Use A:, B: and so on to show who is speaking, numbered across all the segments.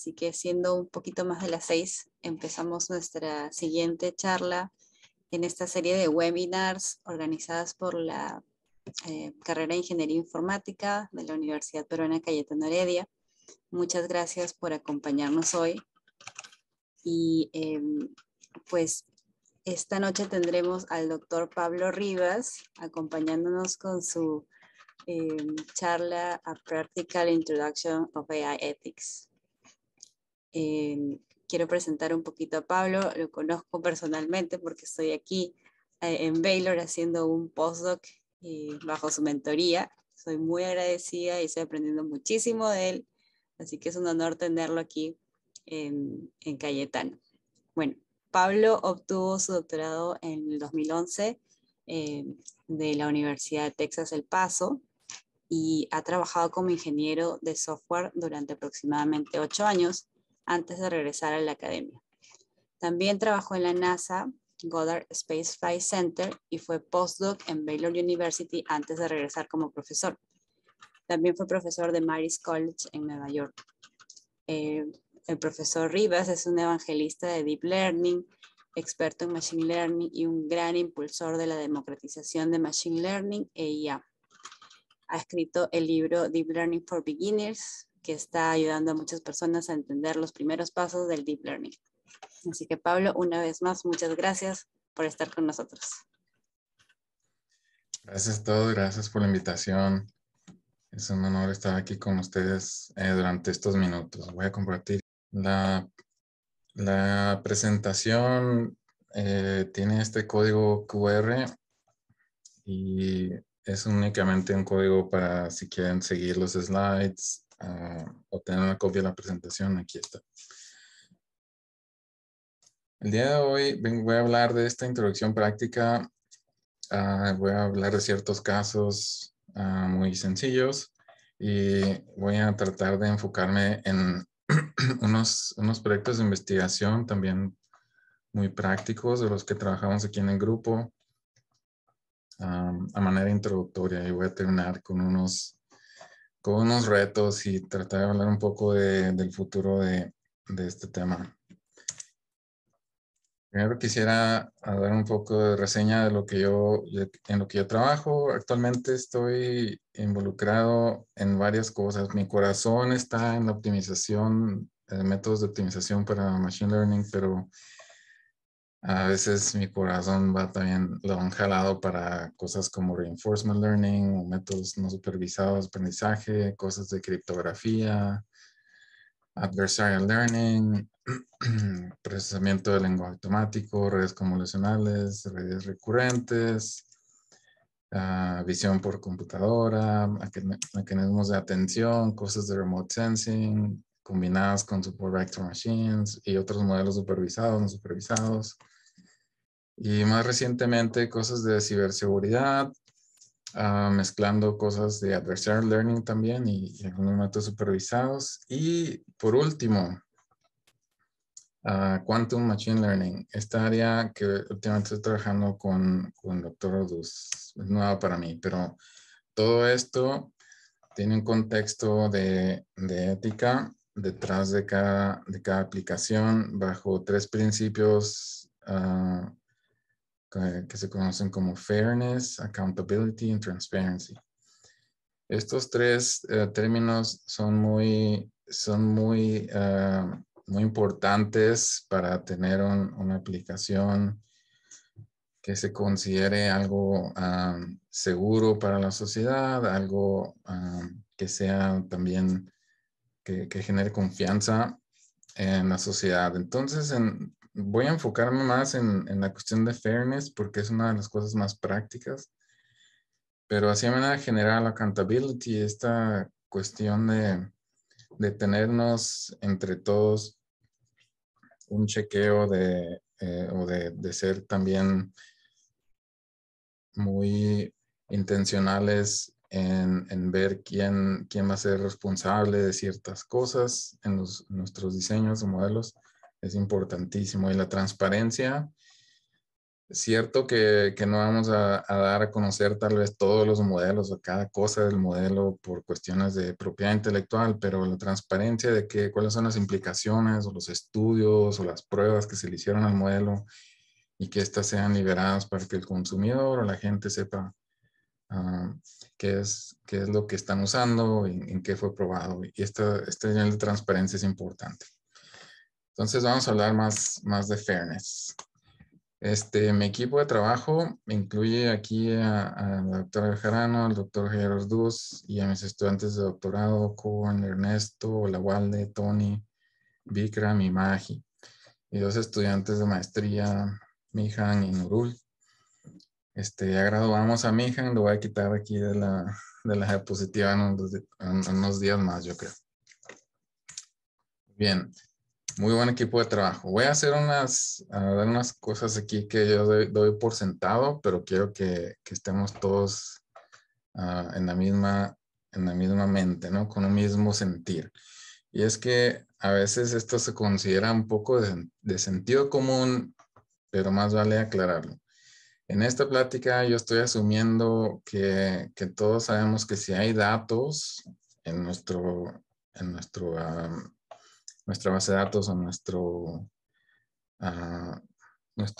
A: Así que siendo un poquito más de las 6, empezamos nuestra siguiente charla en esta serie de webinars organizadas por la carrera de Ingeniería Informática de la Universidad Peruana Cayetano Heredia. Muchas gracias por acompañarnos hoy. Y pues esta noche tendremos al doctor Pablo Rivas acompañándonos con su charla A Practical Introduction of AI Ethics. Quiero presentar un poquito a Pablo, lo conozco personalmente porque estoy aquí en Baylor haciendo un postdoc bajo su mentoría. Soy muy agradecida y estoy aprendiendo muchísimo de él, así que es un honor tenerlo aquí en Cayetano. Bueno, Pablo obtuvo su doctorado en el 2011 de la Universidad de Texas El Paso y ha trabajado como ingeniero de software durante aproximadamente 8 años antes de regresar a la academia. También trabajó en la NASA Goddard Space Flight Center y fue postdoc en Baylor University antes de regresar como profesor. También fue profesor de Marist College en Nueva York. El profesor Rivas es un evangelista de Deep Learning, experto en Machine Learning y un gran impulsor de la democratización de Machine Learning e IA. Ha escrito el libro Deep Learning for Beginners, que está ayudando a muchas personas a entender los primeros pasos del Deep Learning. Así que Pablo, una vez más, muchas gracias por estar con nosotros.
B: Gracias a todos, gracias por la invitación. Es un honor estar aquí con ustedes durante estos minutos. Voy a compartir la presentación. Tiene este código QR y es únicamente un código para si quieren seguir los slides o tener una copia de la presentación. Aquí está. El día de hoy voy a hablar de esta introducción práctica. Voy a hablar de ciertos casos muy sencillos y voy a tratar de enfocarme en unos proyectos de investigación también muy prácticos de los que trabajamos aquí en el grupo a manera introductoria, y voy a terminar con unos retos y tratar de hablar un poco del futuro de este tema. Primero quisiera dar un poco de reseña de en lo que yo trabajo. Actualmente estoy involucrado en varias cosas. Mi corazón está en la optimización, métodos de optimización para Machine Learning, pero a veces mi corazón lo han jalado para cosas como Reinforcement Learning o métodos no supervisados de aprendizaje, cosas de criptografía, Adversarial Learning, procesamiento de lenguaje automático, redes convolucionales, redes recurrentes, visión por computadora, mecanismos de atención, cosas de remote sensing, combinadas con support vector machines y otros modelos supervisados, no supervisados. Y más recientemente cosas de ciberseguridad, mezclando cosas de adversarial learning también y algunos métodos supervisados. Y por último, Quantum Machine Learning, esta área que últimamente estoy trabajando con el doctor Odus, es nueva para mí, pero todo esto tiene un contexto de ética detrás de cada aplicación bajo 3 principios que se conocen como Fairness, Accountability y Transparency. Estos 3 términos son muy importantes para tener una aplicación que se considere algo seguro para la sociedad, algo que sea también que genere confianza en la sociedad. Entonces, voy a enfocarme más en la cuestión de fairness porque es una de las cosas más prácticas. Pero así de manera general, accountability, esta cuestión de tenernos entre todos un chequeo o de ser también muy intencionales en ver quién va a ser responsable de ciertas cosas en nuestros diseños o modelos es importantísimo. Y la transparencia Es cierto que no vamos a dar a conocer tal vez todos los modelos o cada cosa del modelo por cuestiones de propiedad intelectual, pero la transparencia de cuáles son las implicaciones o los estudios o las pruebas que se le hicieron al modelo y que éstas sean liberadas para que el consumidor o la gente sepa qué es lo que están usando, en qué fue probado. Y este nivel de transparencia es importante. Entonces vamos a hablar más de fairness. Mi equipo de trabajo incluye aquí a la doctora Bejarano, al doctor Gerard Dus y a mis estudiantes de doctorado, Cohen, Ernesto, Lawalde, Tony, Vikram y Mahi. Y dos estudiantes de maestría, Mihan y Nurul. Ya graduamos a Mihan, lo voy a quitar aquí de la diapositiva en unos días más, yo creo. Bien. Muy buen equipo de trabajo. Voy a hacer dar unas cosas aquí que yo doy por sentado, pero quiero que estemos todos en la misma mente, ¿no? Con un mismo sentir. Y es que a veces esto se considera un poco de sentido común, pero más vale aclararlo. En esta plática yo estoy asumiendo que todos sabemos que si hay datos en nuestra base de datos o nuestro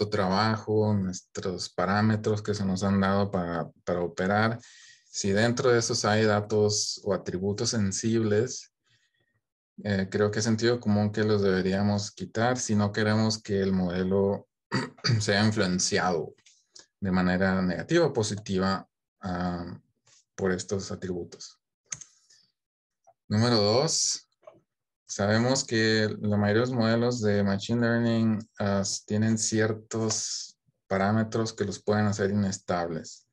B: trabajo, nuestros parámetros que se nos han dado para operar. Si dentro de esos hay datos o atributos sensibles, creo que es sentido común que los deberíamos quitar si no queremos que el modelo sea influenciado de manera negativa o positiva por estos atributos. Número 2. Sabemos que la mayoría de los modelos de Machine Learning tienen ciertos parámetros que los pueden hacer inestables.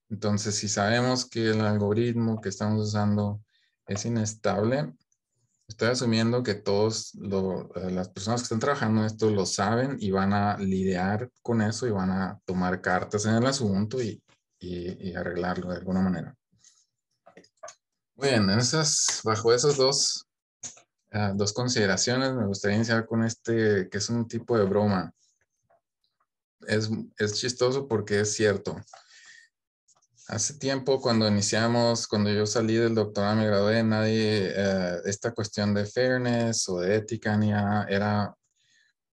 B: Entonces, si sabemos que el algoritmo que estamos usando es inestable, estoy asumiendo que las personas que están trabajando en esto lo saben y van a lidiar con eso y van a tomar cartas en el asunto y arreglarlo de alguna manera. Muy bien, bajo esos dos consideraciones, me gustaría iniciar con que es un tipo de broma. Es chistoso porque es cierto. Hace tiempo cuando yo salí del doctorado, me gradué, esta cuestión de fairness o de ética era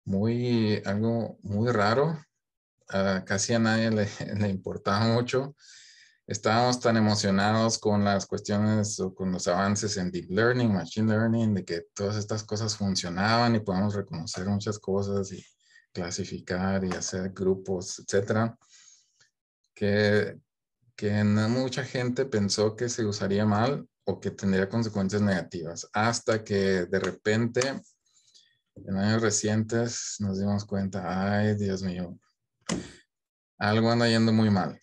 B: algo muy raro. Casi a nadie le importaba mucho. Estábamos tan emocionados con las cuestiones o con los avances en Deep Learning, Machine Learning, de que todas estas cosas funcionaban y podamos reconocer muchas cosas y clasificar y hacer grupos, etcétera, que no mucha gente pensó que se usaría mal o que tendría consecuencias negativas, hasta que de repente, en años recientes, nos dimos cuenta, ay, Dios mío, algo anda yendo muy mal.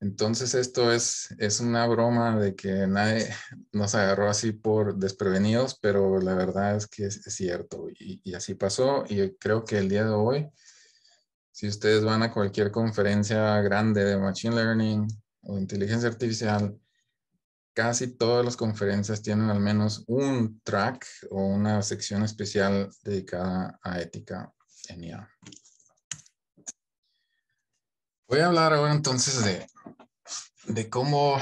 B: Entonces esto es una broma de que nadie nos agarró así por desprevenidos, pero la verdad es que es cierto y así pasó. Y creo que el día de hoy, si ustedes van a cualquier conferencia grande de Machine Learning o inteligencia artificial, casi todas las conferencias tienen al menos un track o una sección especial dedicada a ética en IA. Voy a hablar ahora entonces de cómo,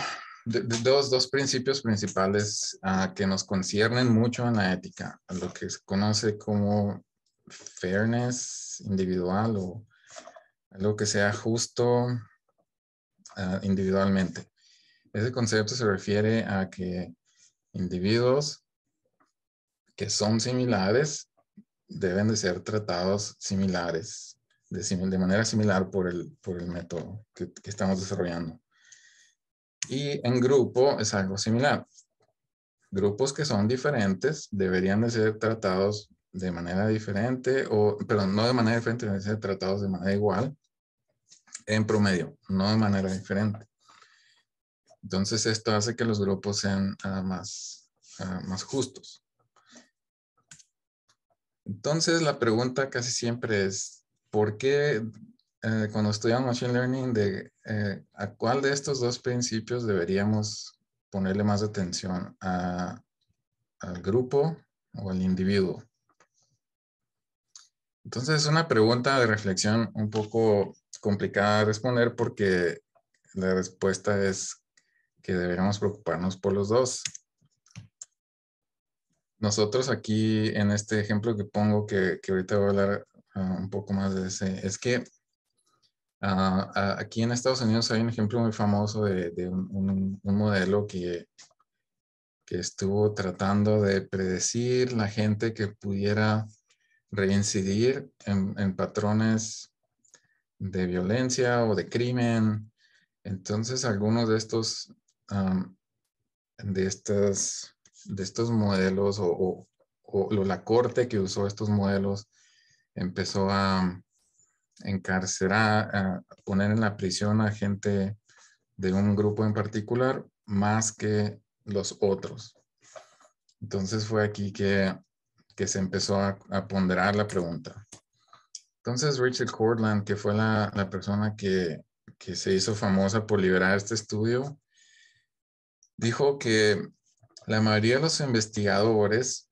B: de dos principios principales que nos conciernen mucho en la ética, a lo que se conoce como fairness individual o algo que sea justo individualmente. Ese concepto se refiere a que individuos que son similares deben de ser tratados similares, de manera similar por el método que estamos desarrollando. Y en grupo es algo similar. Grupos que son diferentes deberían de ser tratados de manera diferente, pero no de manera diferente, deben ser tratados de manera igual en promedio, no de manera diferente. Entonces esto hace que los grupos sean más justos. Entonces la pregunta casi siempre es, ¿por qué cuando estudiamos Machine Learning, a cuál de estos dos principios deberíamos ponerle más atención? ¿Al grupo o al individuo? Entonces es una pregunta de reflexión un poco complicada de responder porque la respuesta es que deberíamos preocuparnos por los dos. Nosotros aquí en este ejemplo que pongo, que ahorita voy a hablar un poco más de ese, es que aquí en Estados Unidos hay un ejemplo muy famoso de un modelo que estuvo tratando de predecir la gente que pudiera reincidir en patrones de violencia o de crimen. Entonces, algunos de estos, de estos modelos o la corte que usó estos modelos empezó a encarcelar, a poner en la prisión a gente de un grupo en particular más que los otros. Entonces fue aquí que se empezó a ponderar la pregunta. Entonces Richard Cortland, que fue la persona que se hizo famosa por liberar este estudio, dijo que la mayoría de los investigadores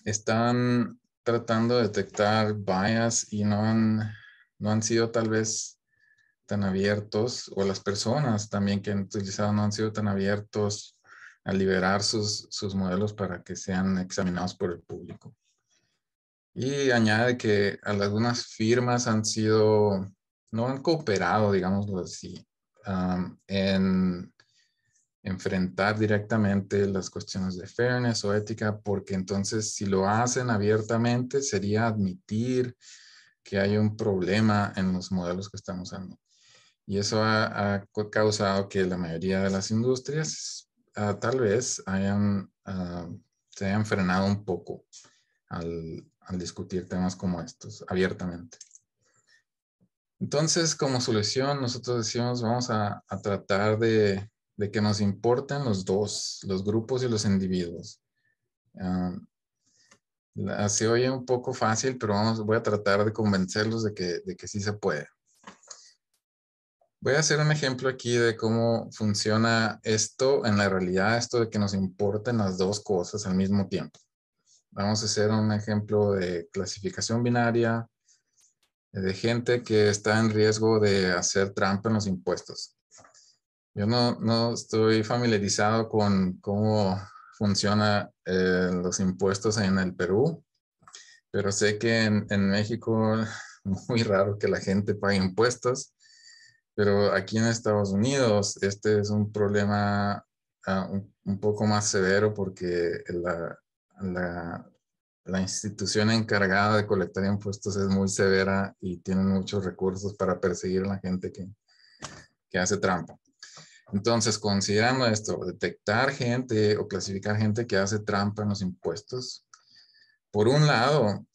B: están tratando de detectar bias y no han sido tal vez tan abiertos, o las personas también que han utilizado no han sido tan abiertos a liberar sus modelos para que sean examinados por el público. Y añade que algunas firmas no han cooperado, digámoslo así, en enfrentar directamente las cuestiones de fairness o ética, porque entonces si lo hacen abiertamente sería admitir que hay un problema en los modelos que están usando. Y eso ha causado que la mayoría de las industrias tal vez se hayan frenado un poco al discutir temas como estos abiertamente. Entonces, como solución, nosotros decimos, vamos a tratar de que nos importen los dos, los grupos y los individuos. Se oye un poco fácil, pero voy a tratar de convencerlos de que sí se puede. Voy a hacer un ejemplo aquí de cómo funciona esto en la realidad, esto de que nos importen las dos cosas al mismo tiempo. Vamos a hacer un ejemplo de clasificación binaria de gente que está en riesgo de hacer trampa en los impuestos. Yo no estoy familiarizado con cómo funcionan los impuestos en el Perú, pero sé que en México es muy raro que la gente pague impuestos. Pero aquí en Estados Unidos este es un problema un poco más severo porque la institución encargada de colectar impuestos es muy severa y tienen muchos recursos para perseguir a la gente que hace trampa. Entonces, considerando esto, detectar gente o clasificar gente que hace trampa en los impuestos, por un lado,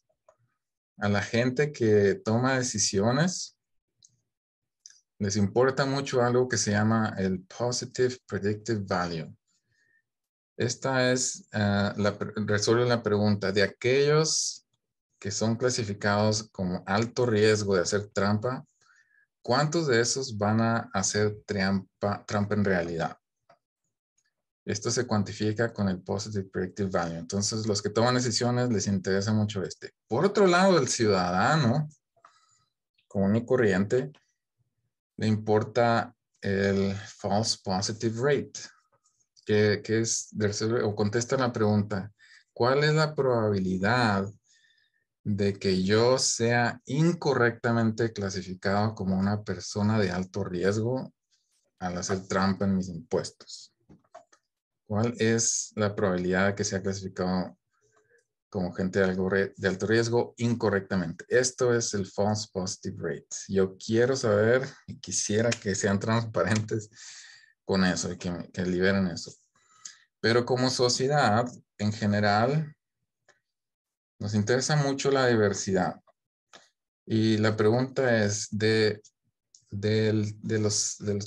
B: a la gente que toma decisiones, les importa mucho algo que se llama el Positive Predictive Value. Esta resuelve la pregunta de aquellos que son clasificados como alto riesgo de hacer trampa, ¿cuántos de esos van a hacer trampa en realidad? Esto se cuantifica con el Positive Predictive Value. Entonces, los que toman decisiones les interesa mucho este. Por otro lado, el ciudadano común y corriente le importa el False Positive Rate, que es, o contesta la pregunta, ¿cuál es la probabilidad de que yo sea incorrectamente clasificado como una persona de alto riesgo al hacer trampa en mis impuestos? ¿Cuál es la probabilidad de que sea clasificado como gente de alto riesgo incorrectamente? Esto es el False Positive Rate. Yo quiero saber y quisiera que sean transparentes con eso y que liberen eso. Pero como sociedad, en general, nos interesa mucho la diversidad. Y la pregunta es, del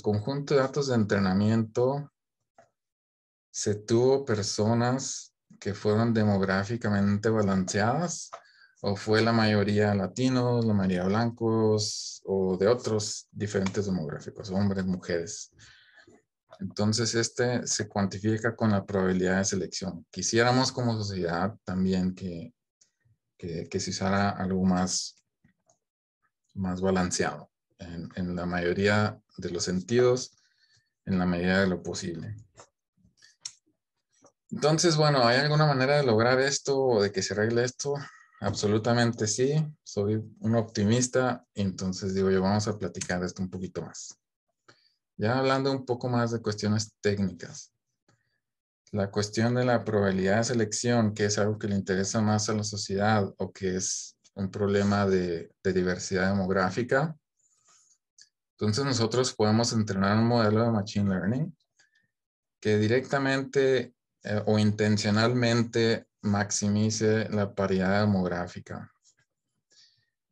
B: conjunto de datos de entrenamiento, ¿se tuvo personas que fueron demográficamente balanceadas? ¿O fue la mayoría latinos, la mayoría blancos o de otros diferentes demográficos, hombres, mujeres? Entonces, este se cuantifica con la probabilidad de selección. Quisiéramos como sociedad también que se usara algo más más balanceado en la mayoría de los sentidos, en la medida de lo posible. Entonces, bueno, ¿hay alguna manera de lograr esto o de que se arregle esto? Absolutamente sí. Soy un optimista, entonces digo yo, vamos a platicar de esto un poquito más. Ya hablando un poco más de cuestiones técnicas. La cuestión de la probabilidad de selección, que es algo que le interesa más a la sociedad o que es un problema de diversidad demográfica. Entonces nosotros podemos entrenar un modelo de Machine Learning que directamente o intencionalmente maximice la paridad demográfica.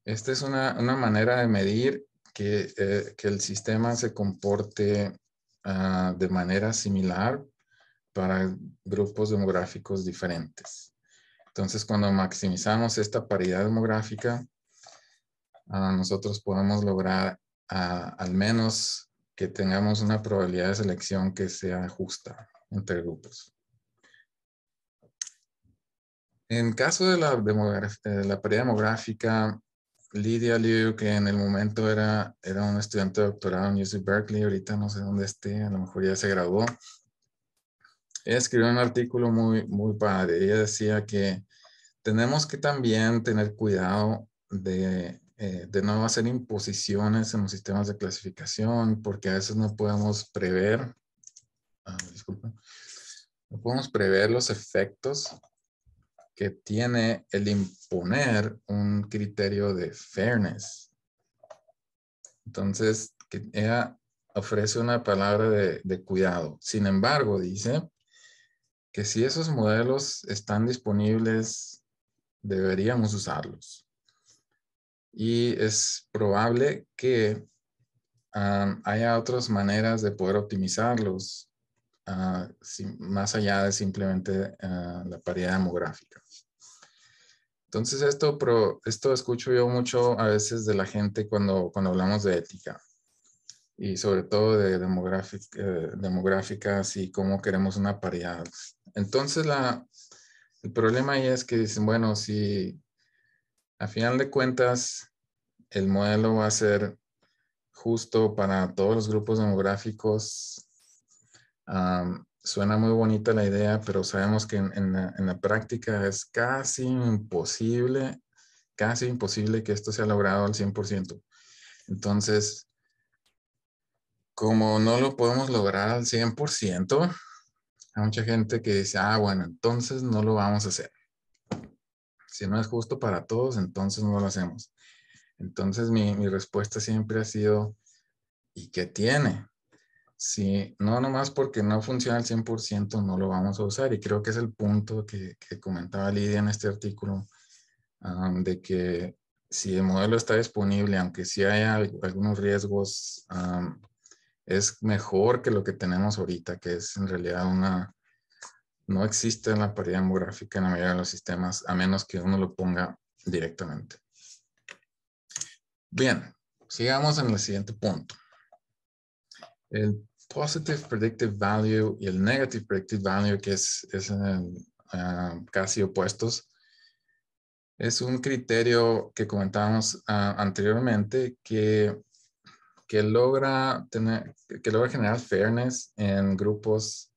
B: Esta es una manera de medir que el sistema se comporte de manera similar para grupos demográficos diferentes. Entonces, cuando maximizamos esta paridad demográfica, nosotros podemos lograr al menos que tengamos una probabilidad de selección que sea justa entre grupos. En caso de la paridad demográfica, Lydia Liu, que en el momento era una estudiante de doctorado en UC Berkeley, ahorita no sé dónde esté, a lo mejor ya se graduó. Ella escribió un artículo muy padre. Ella decía que tenemos que también tener cuidado de no hacer imposiciones en los sistemas de clasificación, porque a veces no podemos prever, no podemos prever los efectos que tiene el imponer un criterio de fairness. Entonces, que ella ofrece una palabra de cuidado. Sin embargo, dice que si esos modelos están disponibles, deberíamos usarlos. Y es probable que haya otras maneras de poder optimizarlos, más allá de simplemente la paridad demográfica. Entonces esto escucho yo mucho a veces de la gente cuando hablamos de ética y sobre todo de demográficas y cómo queremos una paridad. Entonces el problema ahí es que dicen, bueno, si a final de cuentas el modelo va a ser justo para todos los grupos demográficos, suena muy bonita la idea, pero sabemos que en la práctica es casi imposible que esto sea logrado al 100%. Entonces, como no lo podemos lograr al 100%, hay mucha gente que dice, bueno, entonces no lo vamos a hacer. Si no es justo para todos, entonces no lo hacemos. Entonces mi respuesta siempre ha sido, ¿y qué tiene? Si no, nomás porque no funciona al 100%, no lo vamos a usar. Y creo que es el punto que comentaba Lidia en este artículo, de que si el modelo está disponible, aunque sí haya algunos riesgos, es mejor que lo que tenemos ahorita, que es en realidad no existe la paridad demográfica en la mayoría de los sistemas, a menos que uno lo ponga directamente. Bien, sigamos en el siguiente punto. El Positive Predictive Value y el Negative Predictive Value, que es casi opuestos, es un criterio que comentábamos anteriormente que logra generar fairness en grupos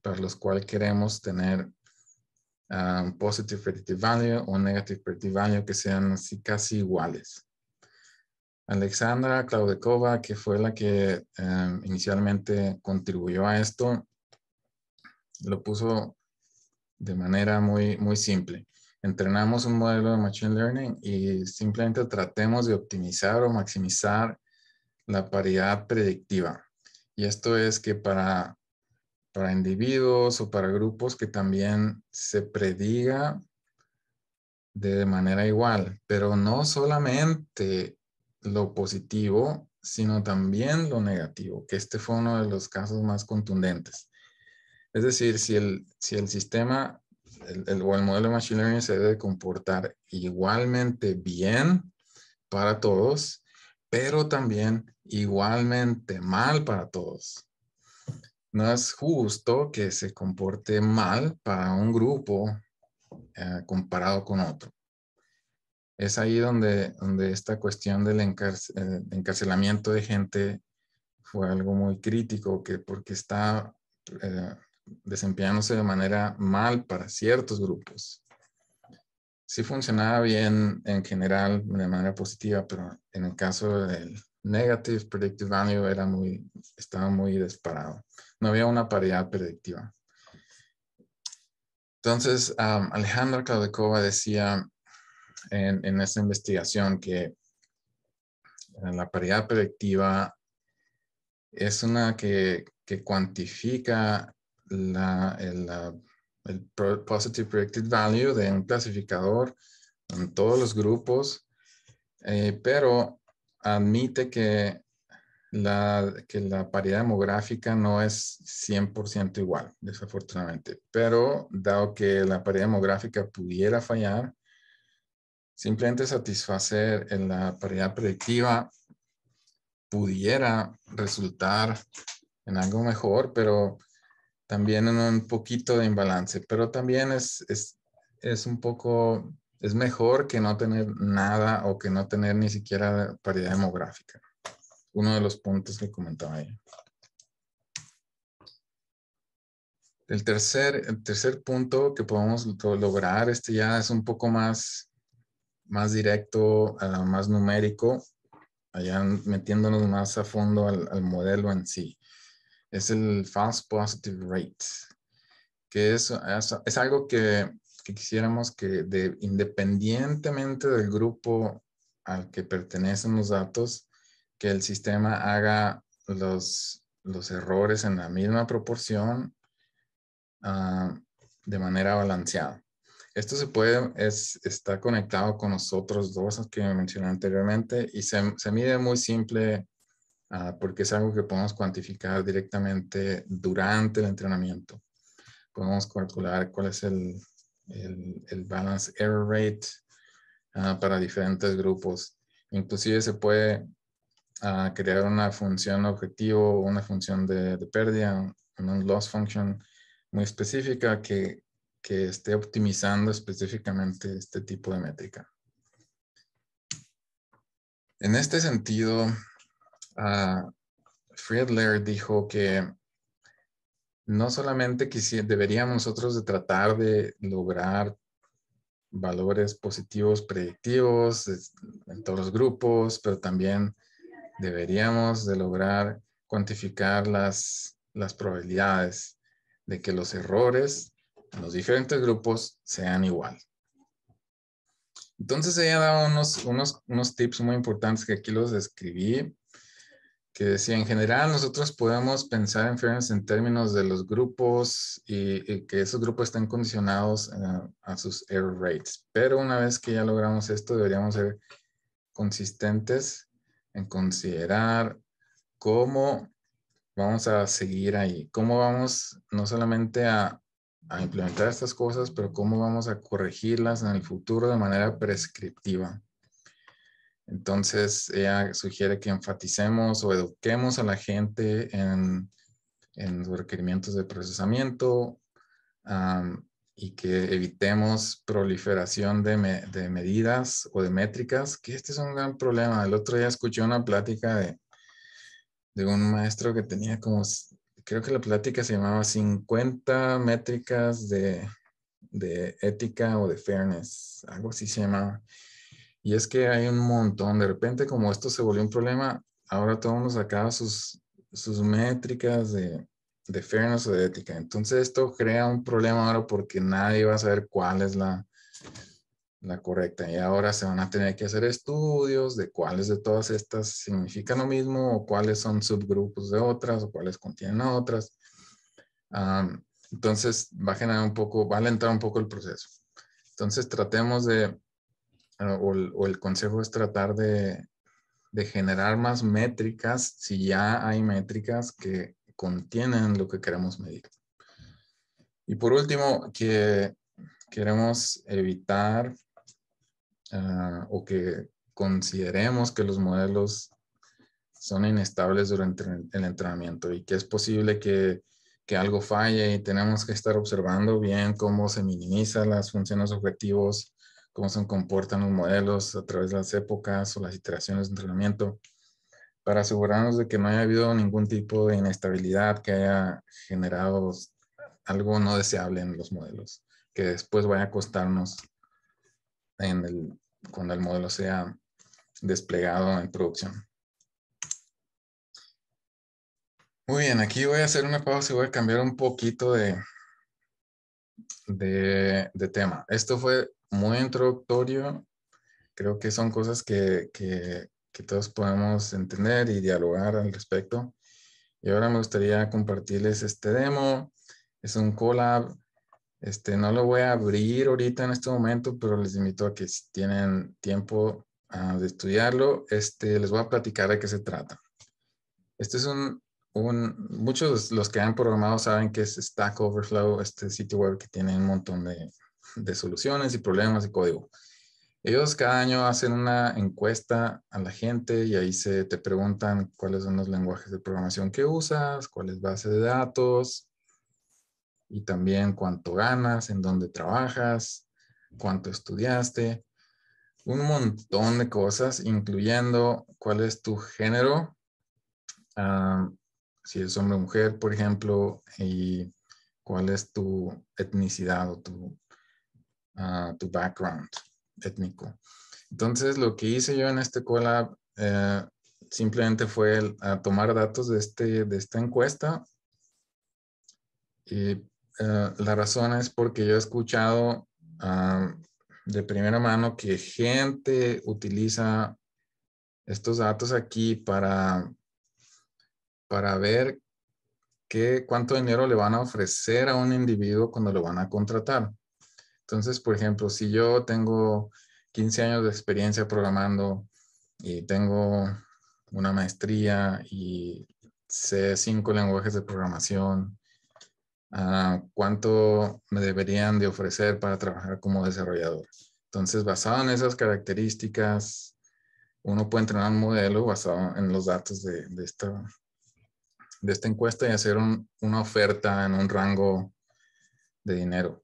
B: para los cuales queremos tener un Positive Predictive Value o un Negative Predictive Value que sean así casi iguales. Alexandra Klaudekova, que fue la que inicialmente contribuyó a esto, lo puso de manera muy simple. Entrenamos un modelo de Machine Learning y simplemente tratemos de optimizar o maximizar la paridad predictiva. Y esto es que para individuos o para grupos que también se prediga de manera igual, pero no solamente lo positivo, sino también lo negativo, que este fue uno de los casos más contundentes. Es decir, si el sistema o el modelo de Machine Learning se debe comportar igualmente bien para todos, pero también igualmente mal para todos. No es justo que se comporte mal para un grupo comparado con otro. es ahí donde esta cuestión del encarcelamiento de gente fue algo muy crítico, porque está desempeñándose de manera mal para ciertos grupos. Sí funcionaba bien en general, de manera positiva, pero en el caso del negative predictive value estaba muy disparado. No había una paridad predictiva. Entonces, Alejandra Klaudekova decía en esta investigación que la paridad predictiva es una que cuantifica el positive predicted value de un clasificador en todos los grupos, pero admite que la paridad demográfica no es 100% igual, desafortunadamente. Pero dado que la paridad demográfica pudiera fallar, simplemente satisfacer en la paridad predictiva pudiera resultar en algo mejor, pero también en un poquito de imbalance. Pero también es mejor que no tener nada o que no tener ni siquiera paridad demográfica. Uno de los puntos que comentaba ella. El tercer punto que podemos lograr, ya es un poco más directo, más numérico, allá metiéndonos más a fondo al modelo en sí. Es el false positive rate, que es algo que quisiéramos que independientemente del grupo al que pertenecen los datos, que el sistema haga los errores en la misma proporción de manera balanceada. Esto está conectado con los otros dos que mencioné anteriormente y se mide muy simple porque es algo que podemos cuantificar directamente durante el entrenamiento. Podemos calcular cuál es el balance error rate para diferentes grupos. Inclusive se puede crear una función objetivo, una función de pérdida, una loss function muy específica que esté optimizando específicamente este tipo de métrica. En este sentido, Friedler dijo que no solamente deberíamos nosotros de tratar de lograr valores positivos predictivos en todos los grupos, pero también deberíamos de lograr cuantificar las probabilidades de que los errores en los diferentes grupos sean igual. Entonces ella daba unos tips muy importantes que aquí los escribí, que decía, en general nosotros podemos pensar en fairness en términos de los grupos y que esos grupos estén condicionados a sus error rates. Pero una vez que ya logramos esto, deberíamos ser consistentes en considerar cómo vamos a seguir ahí, cómo vamos no solamente a implementar estas cosas, pero cómo vamos a corregirlas en el futuro de manera prescriptiva. Entonces, ella sugiere que enfaticemos o eduquemos a la gente en los requerimientos de procesamiento y que evitemos proliferación de medidas o de métricas, que este es un gran problema. El otro día escuché una plática de un maestro que tenía creo que la plática se llamaba 50 métricas de ética o de fairness, algo así se llamaba. Y es que hay un montón, de repente como esto se volvió un problema, ahora todo el mundo sacaba sus métricas de fairness o de ética. Entonces esto crea un problema ahora porque nadie va a saber cuál es la correcta. Y ahora se van a tener que hacer estudios de cuáles de todas estas significan lo mismo o cuáles son subgrupos de otras o cuáles contienen a otras. Entonces va a alentar un poco el proceso. Entonces tratemos o el consejo es tratar de generar más métricas si ya hay métricas que contienen lo que queremos medir. Y por último, que queremos evitar o que consideremos que los modelos son inestables durante el entrenamiento y que es posible que algo falle y tenemos que estar observando bien cómo se minimizan las funciones objetivos, cómo se comportan los modelos a través de las épocas o las iteraciones de entrenamiento, para asegurarnos de que no haya habido ningún tipo de inestabilidad que haya generado algo no deseable en los modelos, que después vaya a costarnos cuando el modelo sea desplegado en producción. Muy bien, aquí voy a hacer una pausa y voy a cambiar un poquito de tema. Esto fue muy introductorio. Creo que son cosas que todos podemos entender y dialogar al respecto. Y ahora me gustaría compartirles este demo. Es un collab. No lo voy a abrir ahorita en este momento, pero les invito a que si tienen tiempo de estudiarlo, les voy a platicar de qué se trata. Este es muchos de los que han programado saben que es Stack Overflow, este sitio web que tiene un montón de soluciones y problemas y código. Ellos cada año hacen una encuesta a la gente y ahí te preguntan cuáles son los lenguajes de programación que usas, cuál es base de datos y también cuánto ganas, en dónde trabajas, cuánto estudiaste, un montón de cosas, incluyendo cuál es tu género, si es hombre o mujer, por ejemplo, y cuál es tu etnicidad o tu background étnico. Entonces, lo que hice yo en este collab simplemente fue tomar datos de esta encuesta. Y la razón es porque yo he escuchado de primera mano que gente utiliza estos datos aquí para ver cuánto dinero le van a ofrecer a un individuo cuando lo van a contratar. Entonces, por ejemplo, si yo tengo 15 años de experiencia programando y tengo una maestría y sé 5 lenguajes de programación, ¿cuánto me deberían de ofrecer para trabajar como desarrollador? Entonces, basado en esas características, uno puede entrenar un modelo basado en los datos de esta encuesta y hacer una oferta en un rango de dinero.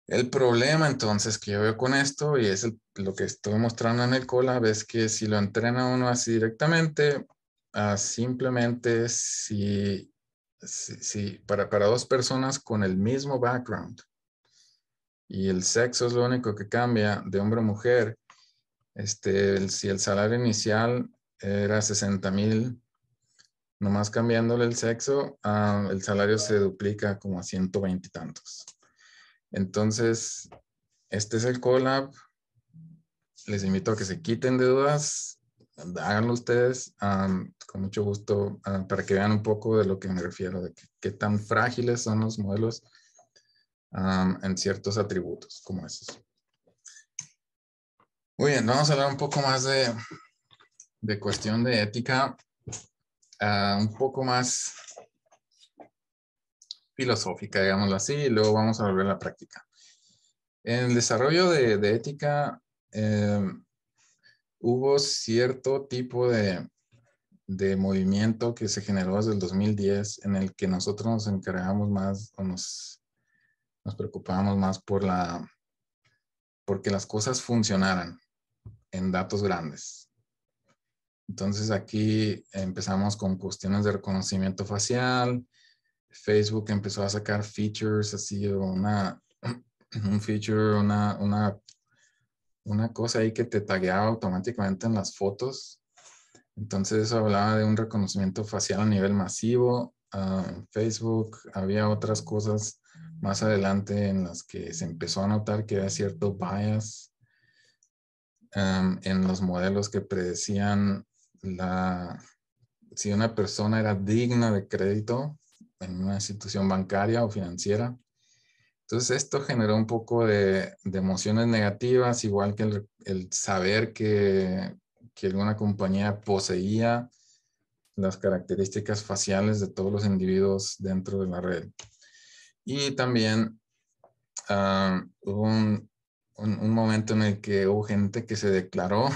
B: El problema entonces que yo veo con esto, y es lo que estoy mostrando en el collab, es que si lo entrena uno así directamente, simplemente para dos personas con el mismo background y el sexo es lo único que cambia de hombre a mujer, si el salario inicial era 60,000, nomás cambiándole el sexo, el salario se duplica como a 120 y tantos. Entonces, este es el collab. Les invito a que se quiten de dudas, háganlo ustedes con mucho gusto para que vean un poco de lo que me refiero, de qué tan frágiles son los modelos en ciertos atributos como esos. Muy bien, vamos a hablar un poco más de cuestión de ética, un poco más filosófica, digámoslo así, y luego vamos a volver a la práctica. En el desarrollo de ética, hubo cierto tipo de movimiento que se generó desde el 2010 en el que nosotros nos encargamos más o nos preocupábamos más porque las cosas funcionaran en datos grandes. Entonces aquí empezamos con cuestiones de reconocimiento facial. Facebook empezó a sacar features así, un feature, una cosa ahí que te tagueaba automáticamente en las fotos. Entonces eso hablaba de un reconocimiento facial a nivel masivo. En Facebook había otras cosas más adelante en las que se empezó a notar que había cierto bias en los modelos que predecían si una persona era digna de crédito en una institución bancaria o financiera. Entonces esto generó un poco de emociones negativas, igual que el saber que alguna compañía poseía las características faciales de todos los individuos dentro de la red. Y también hubo un momento en el que hubo gente que se declaró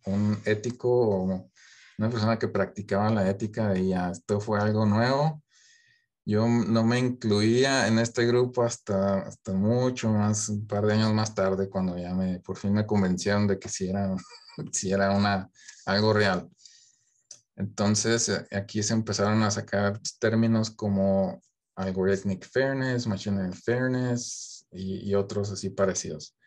B: un ético o una persona que practicaba la ética y ya esto fue algo nuevo Yo no me incluía en este grupo hasta mucho más, un par de años más tarde, cuando ya por fin me convencieron de que sí era, sí era algo real. Entonces, aquí se empezaron a sacar términos como algorithmic fairness, machine learning fairness y otros así parecidos.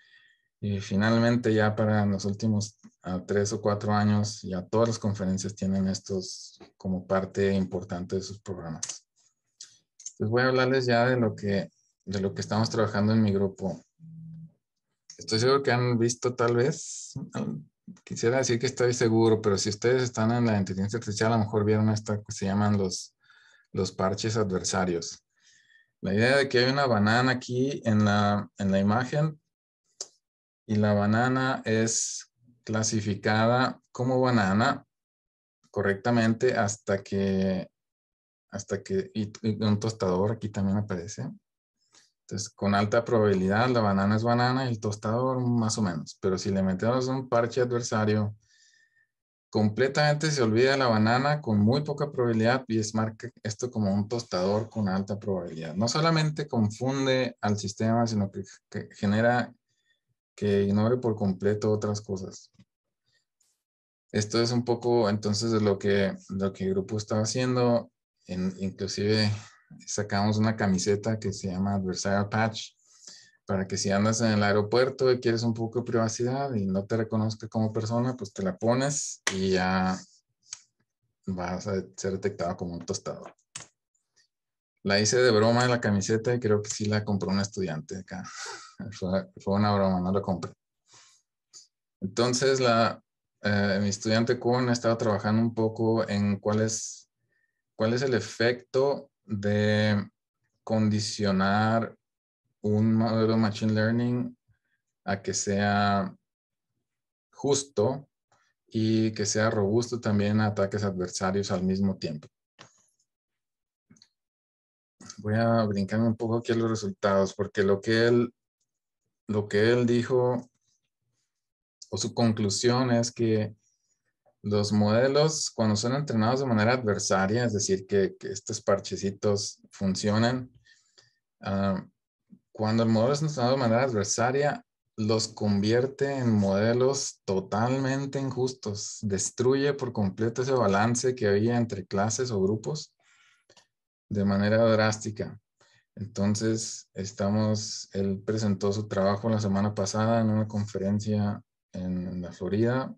B: Y finalmente ya para los últimos 3 o 4 años, ya todas las conferencias tienen estos como parte importante de sus programas. Entonces voy a hablarles ya de lo que estamos trabajando en mi grupo. Estoy seguro que han visto tal vez, quisiera decir que estoy seguro, pero si ustedes están en la inteligencia artificial, a lo mejor vieron esta que se llaman los parches adversarios. La idea de que hay una banana aquí en la imagen y la banana es clasificada como banana correctamente hasta que y un tostador aquí también aparece. Entonces, con alta probabilidad, la banana es banana y el tostador más o menos. Pero si le metemos un parche adversario, completamente se olvida la banana con muy poca probabilidad y es marca esto como un tostador con alta probabilidad. No solamente confunde al sistema, sino que genera que ignore por completo otras cosas. Esto es un poco entonces de lo que el grupo estaba haciendo. Inclusive sacamos una camiseta que se llama Adversarial Patch para que si andas en el aeropuerto y quieres un poco de privacidad y no te reconozca como persona, pues te la pones y ya vas a ser detectado como un tostador. La hice de broma en la camiseta y creo que sí la compró un estudiante acá. Fue una broma, no la compré. Entonces, mi estudiante Kuhn ha estado trabajando un poco en cuál es el efecto de condicionar un modelo de Machine Learning a que sea justo y que sea robusto también a ataques adversarios al mismo tiempo. Voy a brincarme un poco aquí a los resultados, porque lo que él dijo, o su conclusión es que los modelos, cuando son entrenados de manera adversaria, es decir, que estos parchecitos funcionan, cuando el modelo es entrenado de manera adversaria, los convierte en modelos totalmente injustos, destruye por completo ese balance que había entre clases o grupos de manera drástica. Entonces, él presentó su trabajo la semana pasada en una conferencia en la Florida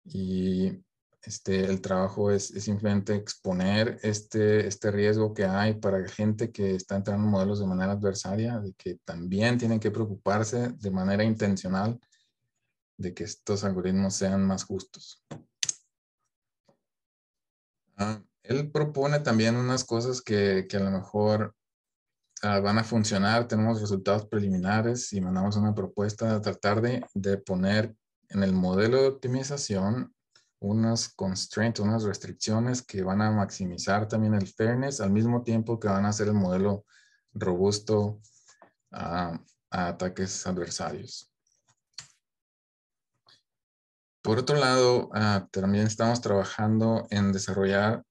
B: y el trabajo es simplemente exponer este riesgo que hay para gente que está entrando en modelos de manera adversaria, de que también tienen que preocuparse de manera intencional de que estos algoritmos sean más justos. Él propone también unas cosas que a lo mejor van a funcionar. Tenemos resultados preliminares y mandamos una propuesta a tratar de poner en el modelo de optimización unas constraints, unas restricciones que van a maximizar también el fairness al mismo tiempo que van a hacer el modelo robusto a ataques adversarios. Por otro lado, también estamos trabajando en desarrollar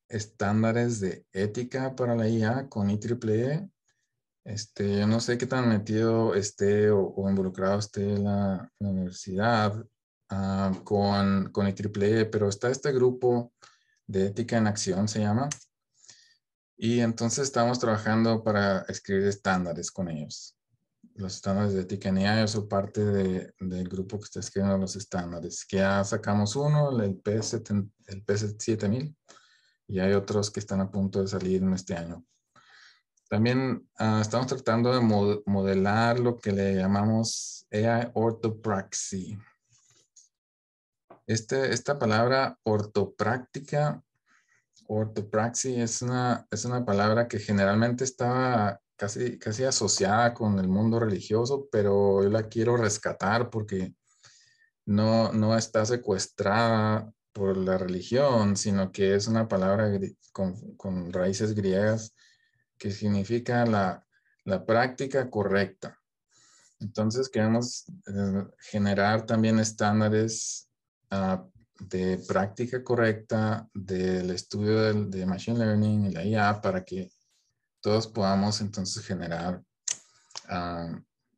B: estándares de ética para la IA con IEEE. Yo no sé qué tan metido esté o involucrado esté la universidad con IEEE, pero está este grupo de ética en acción, se llama. Y entonces estamos trabajando para escribir estándares con ellos. Los estándares de ética en IA, yo soy parte del grupo que está escribiendo los estándares, que ya sacamos uno, el P7000, y hay otros que están a punto de salir en este año. También estamos tratando de modelar lo que le llamamos AI orthopraxy. Esta palabra ortopraxy es una palabra que generalmente estaba casi asociada con el mundo religioso, pero yo la quiero rescatar porque no está secuestrada por la religión, sino que es una palabra con raíces griegas que significa la práctica correcta. Entonces queremos generar también estándares de práctica correcta del estudio de Machine Learning y la IA para que todos podamos entonces generar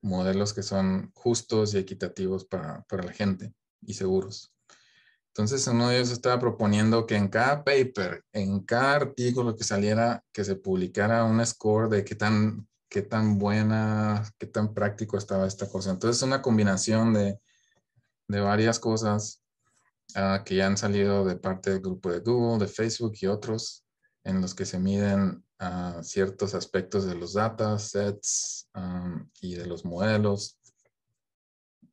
B: modelos que son justos y equitativos para la gente y seguros. Entonces uno de ellos estaba proponiendo que en cada paper, en cada artículo que saliera, que se publicara un score de qué tan buena, qué tan práctico estaba esta cosa. Entonces es una combinación de varias cosas que ya han salido de parte del grupo de Google, de Facebook y otros, en los que se miden ciertos aspectos de los datasets y de los modelos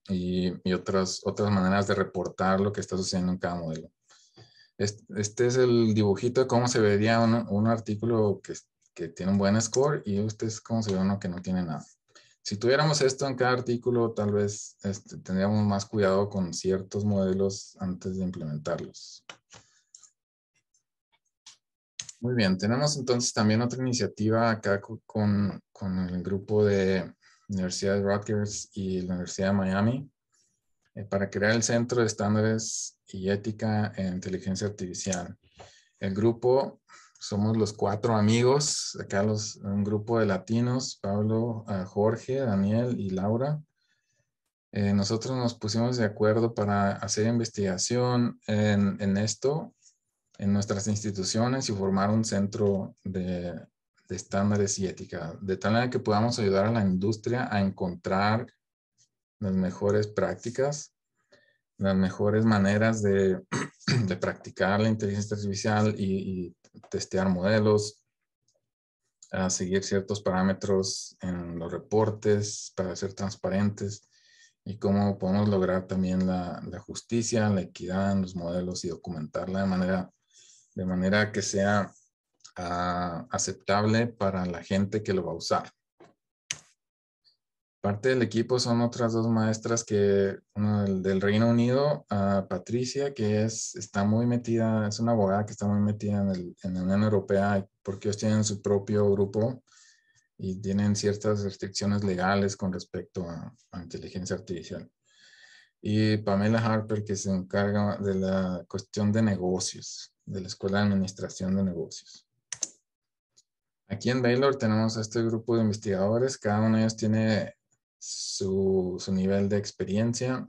B: y otras maneras de reportar lo que está sucediendo en cada modelo. Este es el dibujito de cómo se vería un artículo que tiene un buen score y este es cómo se ve uno que no tiene nada. Si tuviéramos esto en cada artículo, tal vez tendríamos más cuidado con ciertos modelos antes de implementarlos. Muy bien, tenemos entonces también otra iniciativa acá con el grupo de Universidad de Rutgers y la Universidad de Miami para crear el Centro de Estándares y Ética en Inteligencia Artificial. El grupo, somos los 4 amigos, acá un grupo de latinos, Pablo, Jorge, Daniel y Laura. Nosotros nos pusimos de acuerdo para hacer investigación en esto, en nuestras instituciones y formar un centro de estándares y ética, de tal manera que podamos ayudar a la industria a encontrar las mejores prácticas, las mejores maneras de practicar la inteligencia artificial y testear modelos, a seguir ciertos parámetros en los reportes para ser transparentes y cómo podemos lograr también la justicia, la equidad en los modelos y documentarla de manera que sea aceptable para la gente que lo va a usar. Parte del equipo son otras 2 maestras, una del Reino Unido, Patricia, que está muy metida, es una abogada que está muy metida en la Unión Europea porque ellos tienen su propio grupo y tienen ciertas restricciones legales con respecto a inteligencia artificial. Y Pamela Harper, que se encarga de la cuestión de negocios, de la Escuela de Administración de Negocios. Aquí en Baylor tenemos a este grupo de investigadores, cada uno de ellos tiene su nivel de experiencia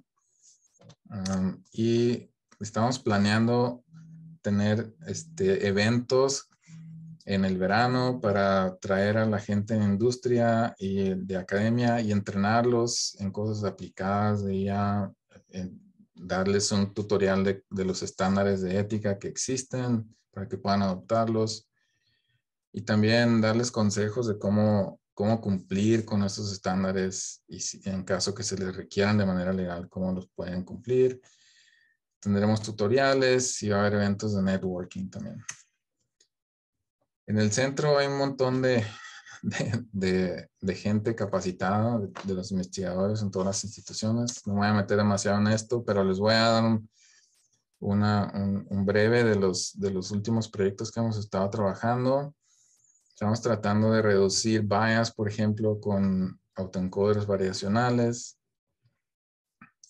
B: y estamos planeando tener eventos en el verano para traer a la gente de industria y de academia y entrenarlos en cosas aplicadas de IA, darles un tutorial de los estándares de ética que existen para que puedan adoptarlos y también darles consejos de cómo cumplir con estos estándares y en caso que se les requieran de manera legal, cómo los pueden cumplir. Tendremos tutoriales y va a haber eventos de networking también. En el centro hay un montón de gente capacitada, de los investigadores en todas las instituciones. No me voy a meter demasiado en esto, pero les voy a dar un breve de los últimos proyectos que hemos estado trabajando. Estamos tratando de reducir bias, por ejemplo, con autoencoders variacionales.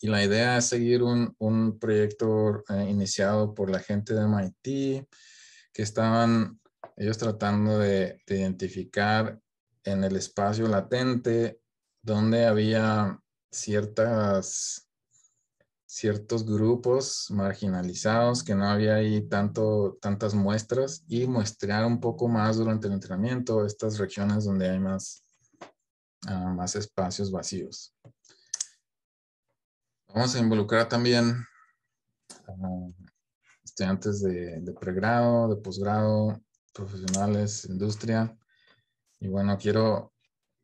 B: Y la idea es seguir un proyecto iniciado por la gente de MIT, que estaban ellos tratando de identificar en el espacio latente donde había ciertos grupos marginalizados, que no había ahí tantas muestras, y muestrear un poco más durante el entrenamiento estas regiones donde hay más espacios vacíos. Vamos a involucrar también estudiantes de pregrado, de posgrado, profesionales, industria. Y bueno, quiero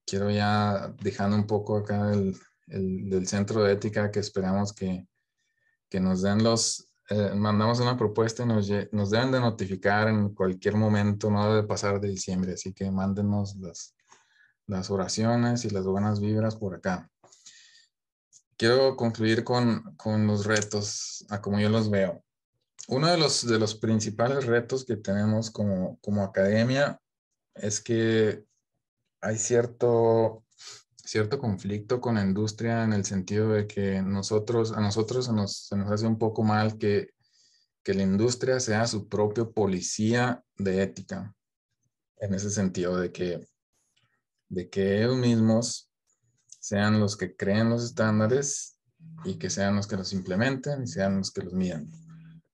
B: ya dejando un poco acá del centro de ética, que esperamos que nos den mandamos una propuesta y nos deben de notificar en cualquier momento, no debe pasar de diciembre, así que mándenos las oraciones y las buenas vibras por acá. Quiero concluir con los retos, a como yo los veo. Uno de los principales retos que tenemos como academia es que hay cierto conflicto con la industria, en el sentido de que a nosotros se nos hace un poco mal que que la industria sea su propio policía de ética, en ese sentido de que ellos mismos sean los que creen los estándares y que sean los que los implementen y sean los que los midan.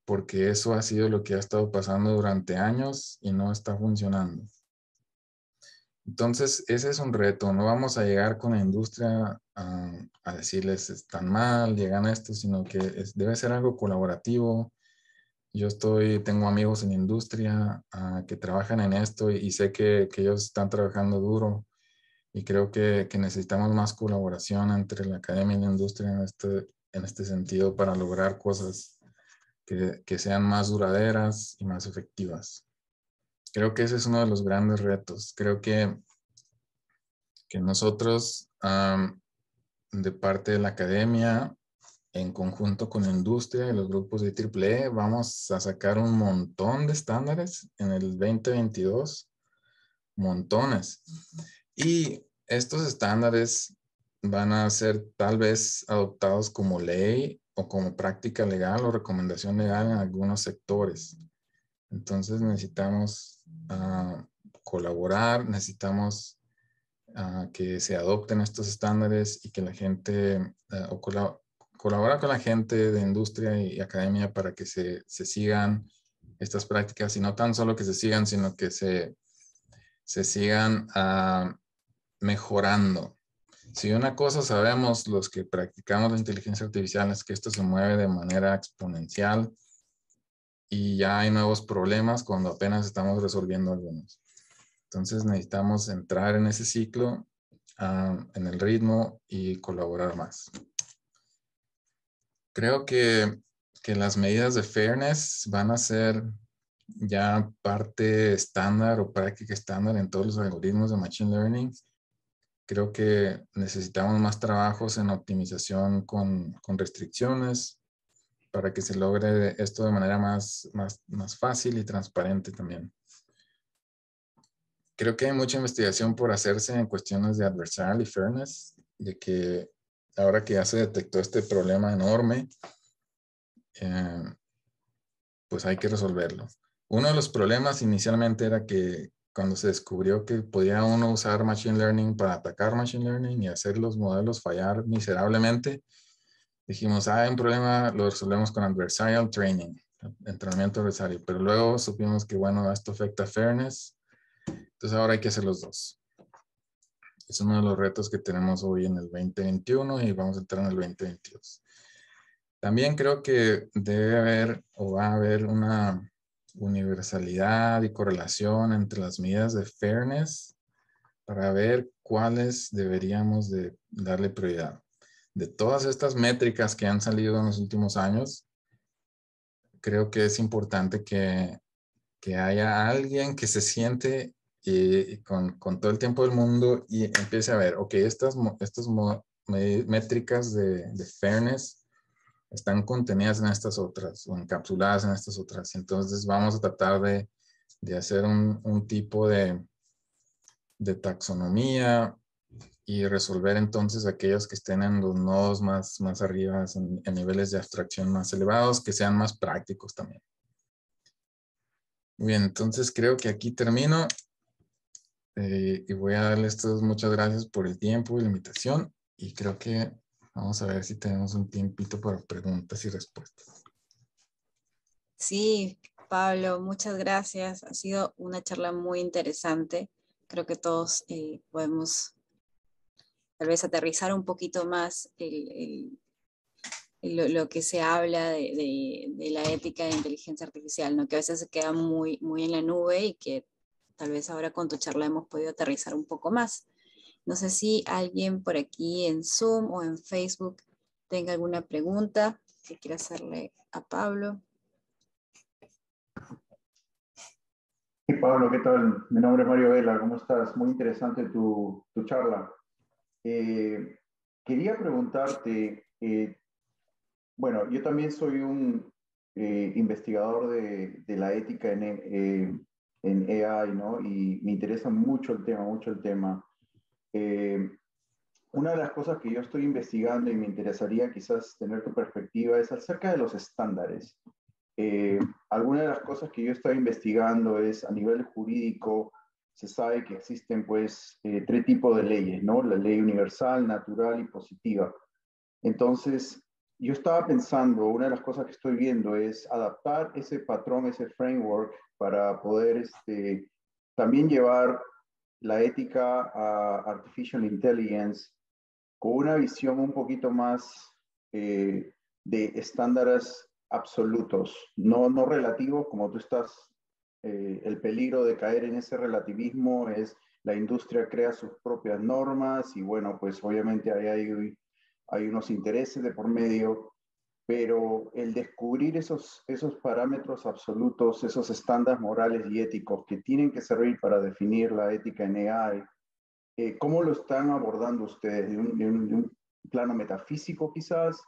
B: Porque eso ha sido lo que ha estado pasando durante años y no está funcionando. Entonces, ese es un reto. No vamos a llegar con la industria a decirles están mal, llegan a esto, sino que debe ser algo colaborativo. Yo tengo amigos en la industria que trabajan en esto y sé que ellos están trabajando duro y creo que necesitamos más colaboración entre la academia y la industria en este sentido para lograr cosas que sean más duraderas y más efectivas. Creo que ese es uno de los grandes retos. Creo que nosotros, de parte de la academia, en conjunto con la industria y los grupos de AAA, vamos a sacar un montón de estándares en el 2022, montones. Y estos estándares van a ser tal vez adoptados como ley o como práctica legal o recomendación legal en algunos sectores. Entonces necesitamos colaborar, necesitamos que se adopten estos estándares y que la gente, colaborar con la gente de industria y academia para que se sigan estas prácticas y no tan solo que se sigan, sino que se sigan mejorando. Si una cosa sabemos los que practicamos la inteligencia artificial es que esto se mueve de manera exponencial y ya hay nuevos problemas cuando apenas estamos resolviendo algunos. Entonces necesitamos entrar en ese ciclo, en el ritmo y colaborar más. Creo que las medidas de fairness van a ser ya parte estándar o práctica estándar en todos los algoritmos de Machine Learning. Creo que necesitamos más trabajos en optimización con restricciones para que se logre esto de manera más fácil y transparente también. Creo que hay mucha investigación por hacerse en cuestiones de adversarial y fairness, de que ahora que ya se detectó este problema enorme, pues hay que resolverlo. Uno de los problemas inicialmente era que cuando se descubrió que podía uno usar Machine Learning para atacar Machine Learning y hacer los modelos fallar miserablemente, dijimos, hay un problema, lo resolvemos con adversarial training, entrenamiento adversario, pero luego supimos que, bueno, esto afecta fairness, entonces ahora hay que hacer los dos. Es uno de los retos que tenemos hoy en el 2021 y vamos a entrar en el 2022. También creo que debe haber o va a haber una universalidad y correlación entre las medidas de fairness para ver cuáles deberíamos de darle prioridad. De todas estas métricas que han salido en los últimos años, creo que es importante que haya alguien que se siente con todo el tiempo del mundo y empiece a ver, ok, estas métricas de fairness están contenidas en estas otras o encapsuladas en estas otras. Entonces vamos a tratar de hacer un tipo de taxonomía y resolver entonces aquellos que estén en los nodos más arriba, en niveles de abstracción más elevados, que sean más prácticos también. Muy bien, entonces creo que aquí termino y voy a darles todos muchas gracias por el tiempo y la invitación y creo que vamos a ver si tenemos un tiempito para preguntas y respuestas.
A: Sí, Pablo, muchas gracias. Ha sido una charla muy interesante. Creo que todos podemos tal vez aterrizar un poquito más lo que se habla de la ética de inteligencia artificial, ¿no? Que a veces se queda muy en la nube y que tal vez ahora con tu charla hemos podido aterrizar un poco más. No sé si alguien por aquí en Zoom o en Facebook tenga alguna pregunta que quiera hacerle a Pablo.
C: Sí, Pablo, ¿qué tal? Mi nombre es Mario Vela, ¿cómo estás? Muy interesante tu charla. Quería preguntarte, bueno, yo también soy un investigador de la ética en AI, ¿no? Y me interesa mucho el tema, mucho el tema. Eh, una de las cosas que yo estoy investigando y me interesaría quizás tener tu perspectiva es acerca de los estándares. Alguna de las cosas que yo estaba investigando es a nivel jurídico, se sabe que existen pues tres tipos de leyes, ¿no? La ley universal, natural y positiva. Entonces, yo estaba pensando, una de las cosas que estoy viendo es adaptar ese patrón, ese framework para poder también llevar la ética a Artificial Intelligence con una visión un poquito más de estándares absolutos, no relativos, como tú estás, el peligro de caer en ese relativismo es la industria crea sus propias normas y bueno, pues obviamente hay unos intereses de por medio, pero el descubrir esos parámetros absolutos, esos estándares morales y éticos que tienen que servir para definir la ética en AI, ¿cómo lo están abordando ustedes? De un plano metafísico quizás?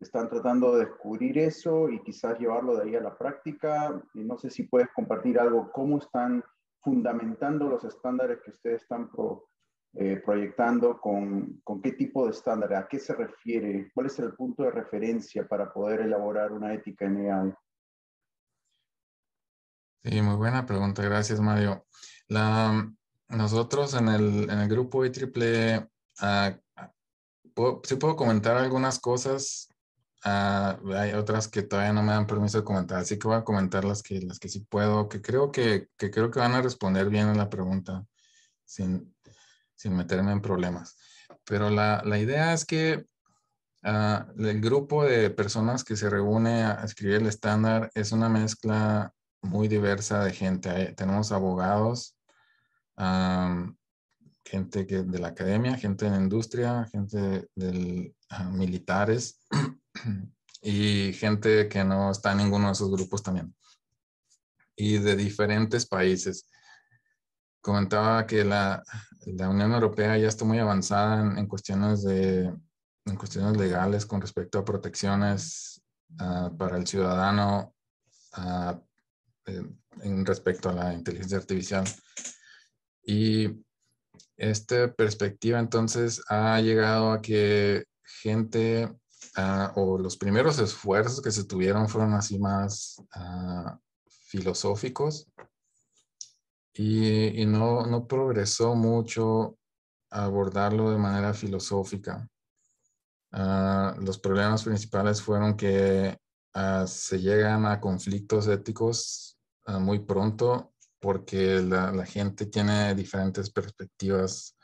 C: ¿Están tratando de descubrir eso y quizás llevarlo de ahí a la práctica? Y no sé si puedes compartir algo, ¿cómo están fundamentando los estándares que ustedes están proyectando? ¿Con qué tipo de estándar? ¿A qué se refiere? ¿Cuál es el punto de referencia para poder elaborar una ética en AI?
B: Sí, muy buena pregunta. Gracias, Mario. Nosotros en el grupo IEEE, sí puedo comentar algunas cosas. Hay otras que todavía no me dan permiso de comentar, así que voy a comentar las que sí puedo, que creo que van a responder bien a la pregunta sin, sin meterme en problemas. Pero la idea es que el grupo de personas que se reúne a escribir el estándar es una mezcla muy diversa de gente. Tenemos abogados, gente de la academia, gente de la industria, gente militares y gente que no está en ninguno de esos grupos también. Y de diferentes países. Comentaba que la Unión Europea ya está muy avanzada en cuestiones legales con respecto a protecciones para el ciudadano en respecto a la inteligencia artificial. Y esta perspectiva entonces ha llegado a que gente o los primeros esfuerzos que se tuvieron fueron así más filosóficos y no progresó mucho abordarlo de manera filosófica. Los problemas principales fueron que se llegan a conflictos éticos muy pronto porque la gente tiene diferentes perspectivas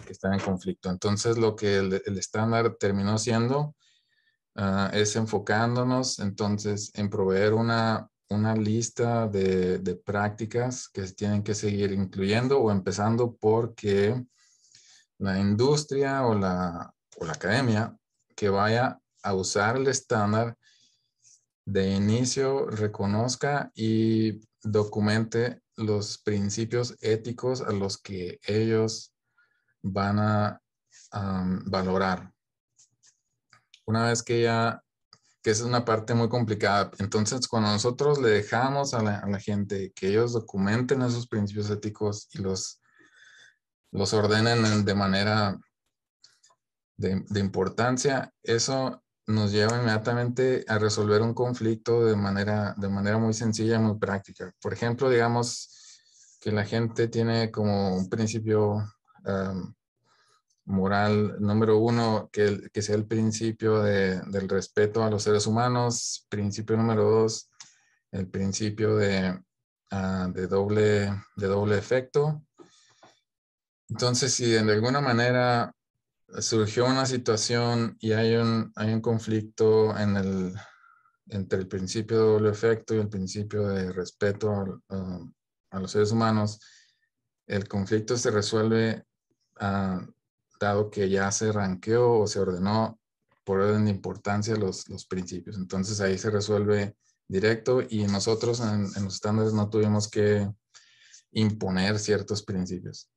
B: que están en conflicto. Entonces, lo que el estándar terminó siendo es enfocándonos entonces en proveer una lista de prácticas que se tienen que seguir incluyendo o empezando porque la industria o la academia que vaya a usar el estándar de inicio reconozca y documente los principios éticos a los que ellos van a valorar. Una vez que que esa es una parte muy complicada, entonces cuando nosotros le dejamos a la gente que ellos documenten esos principios éticos y los ordenen de manera de importancia, eso nos lleva inmediatamente a resolver un conflicto de manera muy sencilla y muy práctica. Por ejemplo, digamos que la gente tiene como un principio moral número uno, que sea el principio del respeto a los seres humanos. Principio número dos, el principio de doble efecto. Entonces, si de alguna manera surgió una situación y hay un conflicto entre el principio de doble efecto y el principio de respeto a los seres humanos, el conflicto se resuelve dado que ya se ranqueó o se ordenó por orden de importancia los principios. Entonces ahí se resuelve directo y nosotros en los estándares no tuvimos que imponer ciertos principios.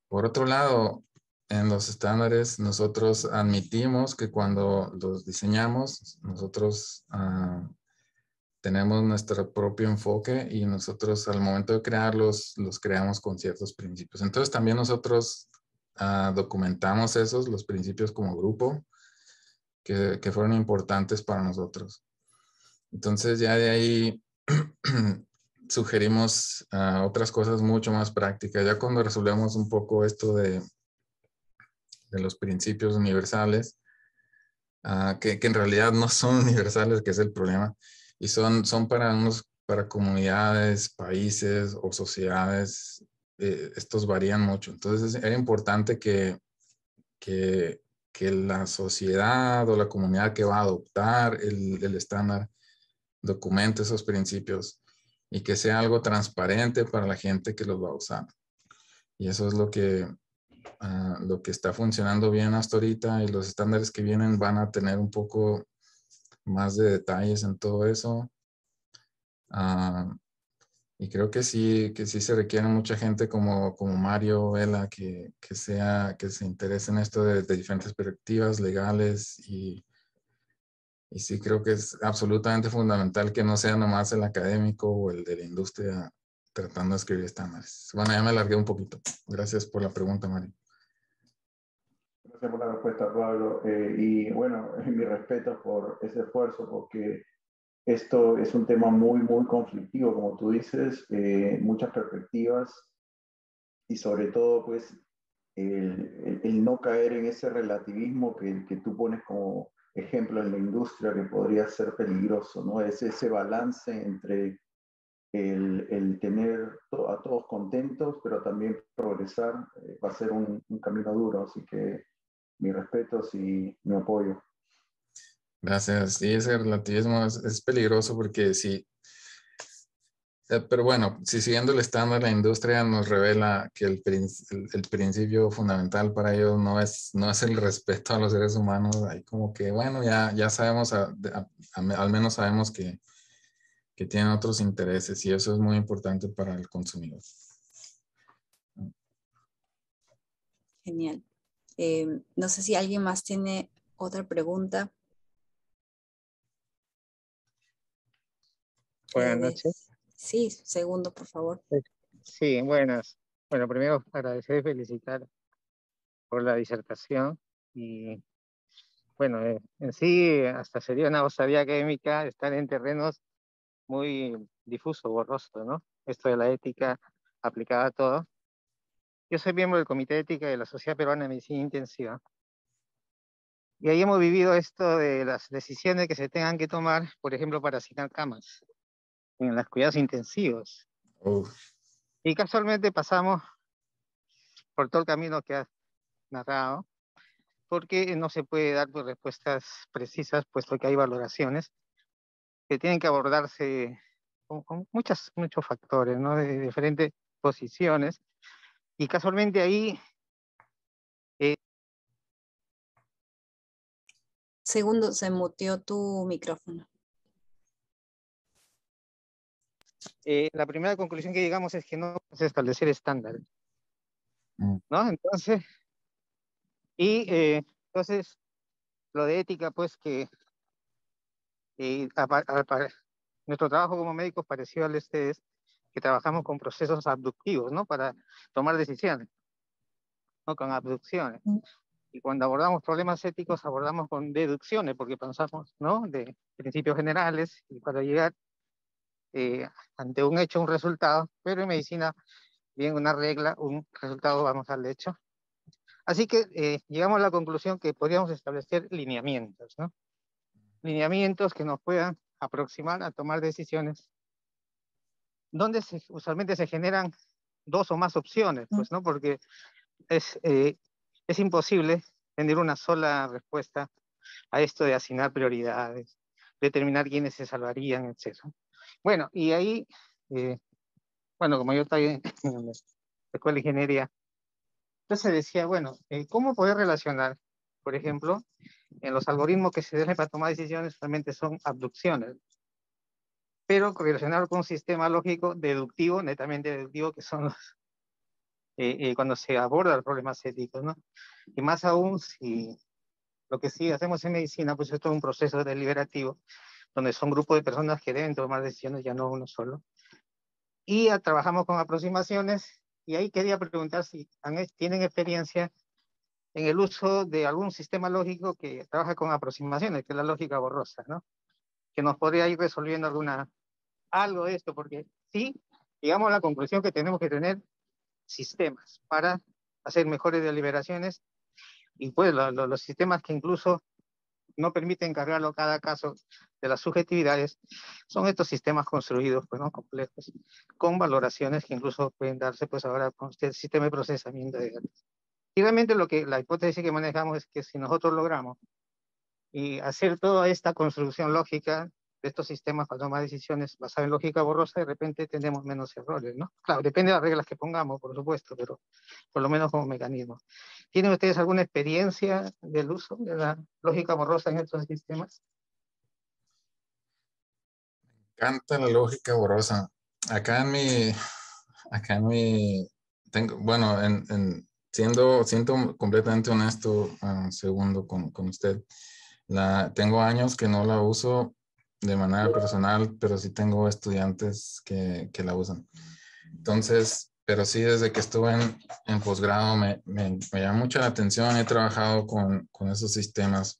B: Por otro lado, en los estándares nosotros admitimos que cuando los diseñamos, nosotros tenemos nuestro propio enfoque y nosotros al momento de crearlos, los creamos con ciertos principios. Entonces también nosotros documentamos los principios como grupo, que fueron importantes para nosotros. Entonces ya de ahí sugerimos otras cosas mucho más prácticas. Ya cuando resolvemos un poco esto de los principios universales, que en realidad no son universales, que es el problema, y son para comunidades, países o sociedades, estos varían mucho. Entonces era importante que, que la sociedad o la comunidad que va a adoptar el estándar documente esos principios y que sea algo transparente para la gente que los va a usar. Y eso es lo que está funcionando bien hasta ahorita, y los estándares que vienen van a tener un poco más de detalles en todo eso. Y creo que sí se requiere mucha gente como Mario Vela que se interese en esto de diferentes perspectivas legales, y sí creo que es absolutamente fundamental que no sea nomás el académico o el de la industria tratando de escribir estándares. Bueno, ya me alargué un poquito. Gracias por la pregunta, Mario.
C: Gracias por la respuesta, Pablo. Y bueno, mi respeto por ese esfuerzo, porque esto es un tema muy, muy conflictivo, como tú dices, muchas perspectivas y sobre todo, pues, el no caer en ese relativismo que tú pones como ejemplo en la industria, que podría ser peligroso, ¿no? Es ese balance entre el tener a todos contentos, pero también progresar, va a ser un camino duro, así que mi respeto y mi apoyo.
B: Gracias. Sí, ese relativismo es peligroso porque sí. Pero bueno, si siguiendo el estándar, la industria nos revela que el principio fundamental para ellos no es el respeto a los seres humanos. Ahí como que, bueno, ya sabemos, al menos sabemos que tienen otros intereses, y eso es muy importante para el consumidor.
A: Genial. No sé si alguien más tiene otra pregunta.
D: Buenas noches.
A: Sí, segundo, por favor.
D: Sí, buenas. Bueno, primero agradecer y felicitar por la disertación. Y bueno, en sí hasta sería una osadía académica estar en terrenos muy difusos, borrosos, ¿no? Esto de la ética aplicada a todo. Yo soy miembro del Comité de Ética de la Sociedad Peruana de Medicina Intensiva. Y ahí hemos vivido esto de las decisiones que se tengan que tomar, por ejemplo, para asignar camas en los cuidados intensivos. Y casualmente pasamos por todo el camino que has narrado, porque no se puede dar pues, respuestas precisas, puesto que hay valoraciones que tienen que abordarse con muchos factores, ¿no? De diferentes posiciones. Y casualmente ahí...
A: Segundo, se muteó tu micrófono.
D: la primera conclusión que llegamos es que no se establecer estándares, ¿no? Entonces, entonces, lo de ética, pues que nuestro trabajo como médicos parecido al este es que trabajamos con procesos abductivos, ¿no? Para tomar decisiones, ¿no? Con abducciones. Y cuando abordamos problemas éticos, abordamos con deducciones, porque pensamos, ¿no? De principios generales, y para llegar ante un hecho, un resultado, pero en medicina, bien una regla, un resultado, vamos al hecho. Así que llegamos a la conclusión que podríamos establecer lineamientos, ¿no? Lineamientos que nos puedan aproximar a tomar decisiones, donde usualmente se generan dos o más opciones, pues, ¿no? Porque es imposible tener una sola respuesta a esto de asignar prioridades, determinar quiénes se salvarían, etc. Bueno, y ahí, bueno, como yo estoy en la escuela de ingeniería, entonces decía, bueno, ¿cómo poder relacionar, por ejemplo, en los algoritmos que se deben para tomar decisiones realmente son abducciones, pero relacionar con un sistema lógico deductivo, netamente deductivo, que son los, cuando se abordan los problemas éticos, ¿no? Y más aún si lo que sí hacemos en medicina, pues es todo un proceso deliberativo, donde son grupos de personas que deben tomar decisiones, ya no uno solo. Y trabajamos con aproximaciones, y ahí quería preguntar si tienen experiencia en el uso de algún sistema lógico que trabaja con aproximaciones, que es la lógica borrosa, ¿no? que nos podría ir resolviendo algo de esto, porque sí, llegamos a la conclusión que tenemos que tener sistemas para hacer mejores deliberaciones, y pues los sistemas que incluso no permiten cargarlo cada caso de las subjetividades son estos sistemas construidos, pues, ¿no? Complejos, con valoraciones que incluso pueden darse pues ahora con este sistema de procesamiento de datos. Y realmente la hipótesis que manejamos es que si nosotros logramos y hacer toda esta construcción lógica de estos sistemas para tomar decisiones basadas en lógica borrosa, de repente tenemos menos errores, ¿no? Claro, depende de las reglas que pongamos, por supuesto, pero por lo menos como mecanismo. ¿Tienen ustedes alguna experiencia del uso de la lógica borrosa en estos sistemas?
B: Me encanta la lógica borrosa. Acá en mi, bueno, siendo completamente honesto, segundo con usted, tengo años que no la uso de manera personal, pero sí tengo estudiantes que la usan. Entonces, pero sí, desde que estuve en posgrado me llama mucho la atención. He trabajado con esos sistemas.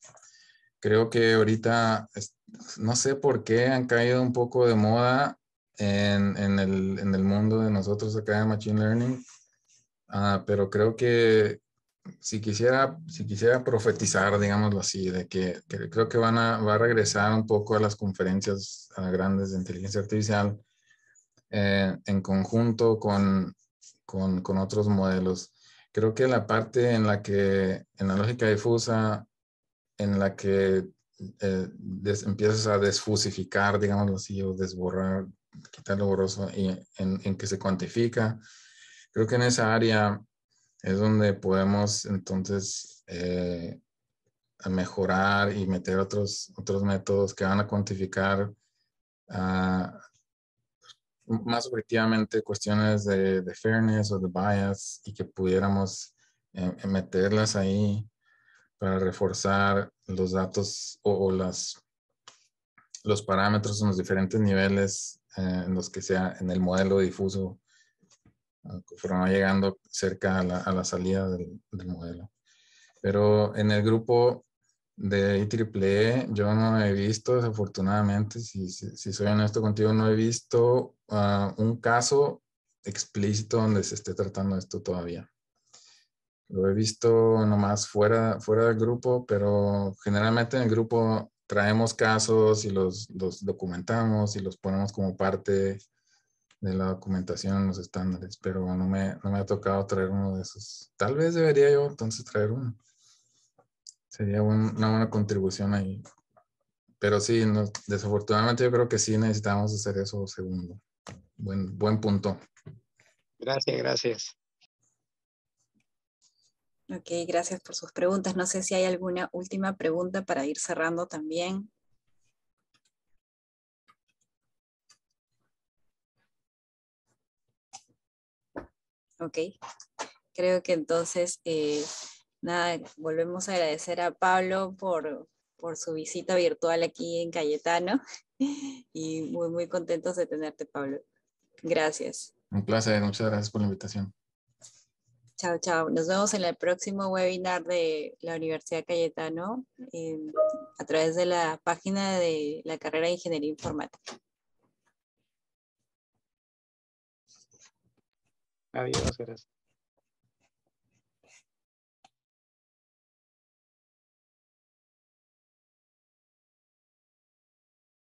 B: Creo que ahorita, no sé por qué han caído un poco de moda en el mundo de nosotros acá en Machine Learning. Pero creo que si quisiera profetizar, digámoslo así, de que creo que va a regresar un poco a las conferencias grandes de inteligencia artificial en conjunto con otros modelos. Creo que la parte en la lógica difusa, en la que empiezas a desfusificar, digámoslo así, o desborrar, quitar lo borroso, y en que se cuantifica, creo que en esa área es donde podemos entonces mejorar y meter otros métodos que van a cuantificar más objetivamente cuestiones de fairness o de bias, y que pudiéramos meterlas ahí para reforzar los datos o los parámetros en los diferentes niveles en los que sea en el modelo difuso, conforme va llegando cerca a la salida del modelo. Pero en el grupo de IEEE yo no he visto, desafortunadamente, si soy honesto contigo, no he visto un caso explícito donde se esté tratando esto todavía. Lo he visto nomás fuera del grupo, pero generalmente en el grupo traemos casos y los documentamos y los ponemos como parte de la documentación en los estándares, pero no me ha tocado traer uno de esos. Tal vez debería yo entonces traer uno. Sería una buena contribución ahí. Pero sí, desafortunadamente yo creo que sí necesitamos hacer eso segundo. Buen punto.
D: Gracias, gracias.
A: Ok, gracias por sus preguntas. No sé si hay alguna última pregunta para ir cerrando también. Ok, creo que entonces, nada, volvemos a agradecer a Pablo por su visita virtual aquí en Cayetano y muy contentos de tenerte, Pablo. Gracias.
B: Un placer, muchas gracias por la invitación.
A: Chao, chao. Nos vemos en el próximo webinar de la Universidad Cayetano a través de la página de la carrera de Ingeniería Informática.
D: Adiós, gracias.